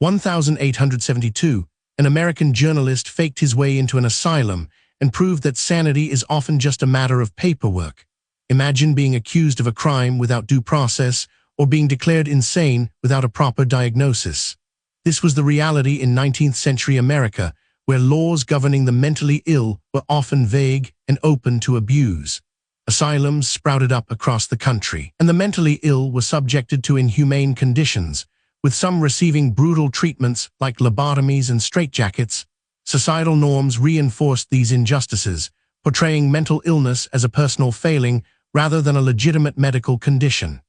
1872, an American journalist faked his way into an asylum and proved that sanity is often just a matter of paperwork. Imagine being accused of a crime without due process or being declared insane without a proper diagnosis. This was the reality in 19th century America, where laws governing the mentally ill were often vague and open to abuse. Asylums sprouted up across the country, and the mentally ill were subjected to inhumane conditions, with some receiving brutal treatments like lobotomies and straitjackets. Societal norms reinforced these injustices, portraying mental illness as a personal failing rather than a legitimate medical condition.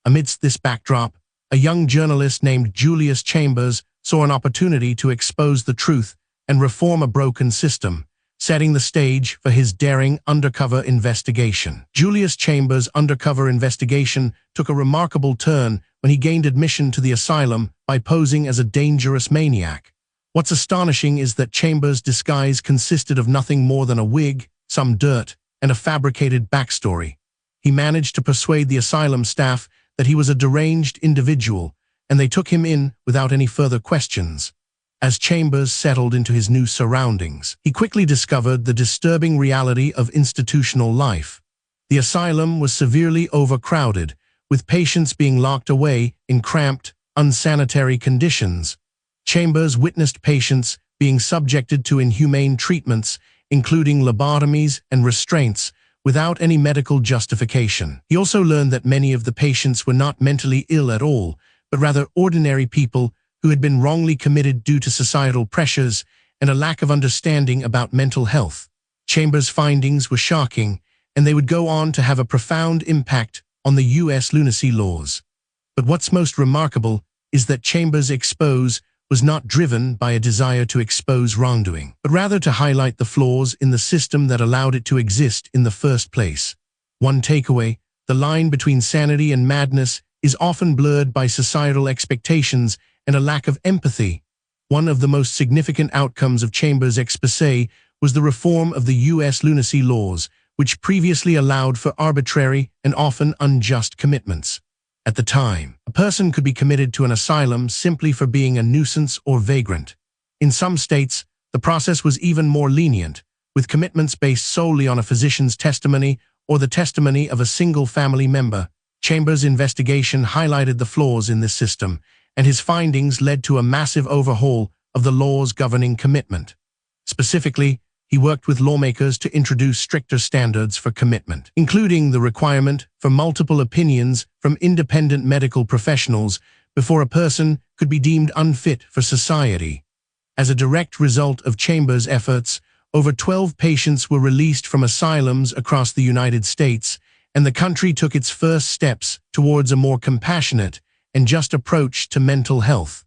Amidst this backdrop, a young journalist named Julius Chambers saw an opportunity to expose the truth and reform a broken system, setting the stage for his daring undercover investigation. Julius Chambers' undercover investigation took a remarkable turn when he gained admission to the asylum by posing as a dangerous maniac. What's astonishing is that Chambers' disguise consisted of nothing more than a wig, some dirt, and a fabricated backstory. He managed to persuade the asylum staff that he was a deranged individual, and they took him in without any further questions. As Chambers settled into his new surroundings, he quickly discovered the disturbing reality of institutional life. The asylum was severely overcrowded, with patients being locked away in cramped, unsanitary conditions. Chambers witnessed patients being subjected to inhumane treatments, including lobotomies and restraints, without any medical justification. He also learned that many of the patients were not mentally ill at all, but rather ordinary people who had been wrongly committed due to societal pressures and a lack of understanding about mental health. Chambers' findings were shocking, and they would go on to have a profound impact on the U.S. lunacy laws. But what's most remarkable is that Chambers' expose was not driven by a desire to expose wrongdoing, but rather to highlight the flaws in the system that allowed it to exist in the first place. One takeaway: the line between sanity and madness is often blurred by societal expectations and a lack of empathy. One of the most significant outcomes of Chambers' exposé was the reform of the U.S. lunacy laws, which previously allowed for arbitrary and often unjust commitments. At the time, a person could be committed to an asylum simply for being a nuisance or vagrant. In some states, the process was even more lenient, with commitments based solely on a physician's testimony or the testimony of a single family member. Chambers' investigation highlighted the flaws in this system, and his findings led to a massive overhaul of the laws governing commitment. Specifically, he worked with lawmakers to introduce stricter standards for commitment, including the requirement for multiple opinions from independent medical professionals before a person could be deemed unfit for society. As a direct result of Chambers' efforts, over 12 patients were released from asylums across the United States, and the country took its first steps towards a more compassionate and just approach to mental health.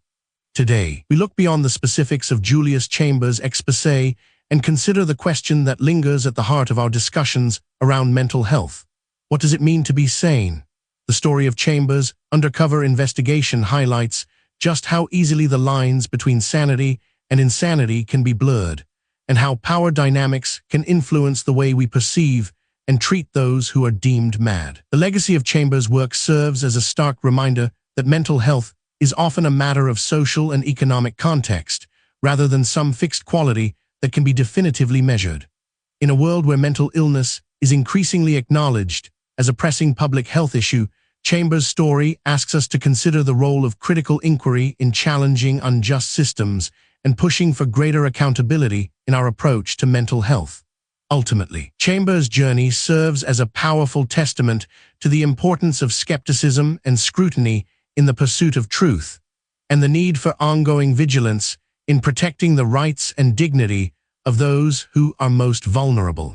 Today, we look beyond the specifics of Julius Chambers' exposé and consider the question that lingers at the heart of our discussions around mental health. What does it mean to be sane? The story of Chambers' undercover investigation highlights just how easily the lines between sanity and insanity can be blurred, and how power dynamics can influence the way we perceive and treat those who are deemed mad. The legacy of Chambers' work serves as a stark reminder that mental health is often a matter of social and economic context, rather than some fixed quality that can be definitively measured. In a world where mental illness is increasingly acknowledged as a pressing public health issue, Chambers' story asks us to consider the role of critical inquiry in challenging unjust systems and pushing for greater accountability in our approach to mental health. Ultimately, Chambers' journey serves as a powerful testament to the importance of skepticism and scrutiny in the pursuit of truth, and the need for ongoing vigilance in protecting the rights and dignity of those who are most vulnerable.